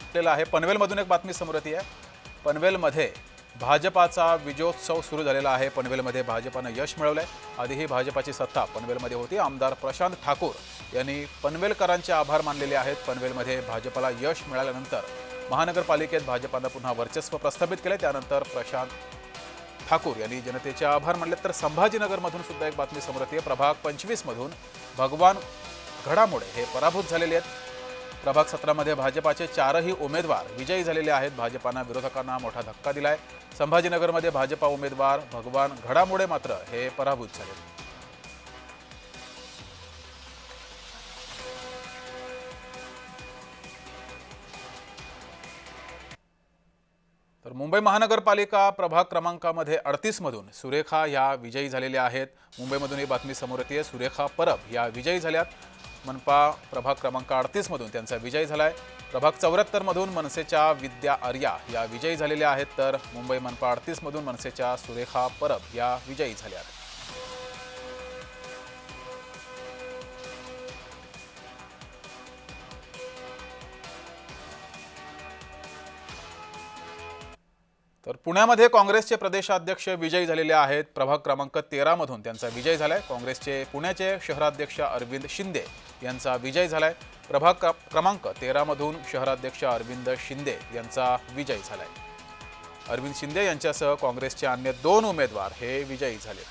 सुटलेला आहे। पनवेलमधून एक बातमी समोर येते आहे। पनवेलमध्ये भाजपाचा विजयोत्सव सुरू झालेला आहे। पनवेलमध्ये भाजपानं यश मिळवलंय। आधीही भाजपाची सत्ता पनवेलमध्ये होती। आमदार प्रशांत ठाकूर यांनी पनवेलकरांचे आभार मानलेले आहेत। पनवेलमध्ये भाजपाला यश मिळाल्यानंतर महानगरपालिकेत भाजपानं पुन्हा वर्चस्व प्रस्थापित केले। त्यानंतर प्रशांत ठाकूर यांनी जनतेचे आभार मानले। तर संभाजीनगरमधून सुद्धा एक बातमी समोर येते। प्रभाग 25 मधून भगवान घडामोडे हे पराभूत झालेले आहेत। प्रभाग 17 मध्ये भाजपाचे 4ही उमेदवार विजयी झालेले आहेत। भाजपानं विरोधकांना मोठा धक्का दिलाय। संभाजीनगरमध्ये भाजपा उमेदवार भगवान घडामोडे मात्र हे पराभूत झाले। तर मुंबई महानगरपालिका प्रभाग क्रमांकामध्ये 38 मधून सुरेखा या विजयी झालेल्या आहेत। मुंबईमधून ही बातमी समोर येते। सुरेखा परब या विजयी झाल्यात। मनपा प्रभाग क्रमांक 38 मधून त्यांचा विजय झालाय। प्रभाग 74 मधून मनसेच्या विद्या आर्या या विजयी झालेल्या आहेत। तर मुंबई मनपा 38 मधून मनसेच्या सुरेखा परब या विजयी झाल्या आहेत। तर पुण्यामध्ये काँग्रेसचे प्रदेशाध्यक्ष विजयी झालेले आहेत। प्रभाग क्रमांक 13 मधून त्यांचा विजय झालाय। काँग्रेसचे पुण्याचे शहराध्यक्ष अरविंद शिंदे यांचा विजय झालाय। प्रभाग क्रमांक 13 मधून शहराध्यक्ष अरविंद शिंदे यांचा विजय झालाय। अरविंद शिंदे यांच्यासह काँग्रेसचे अन्य 2 उमेदवार हे विजयी झाले।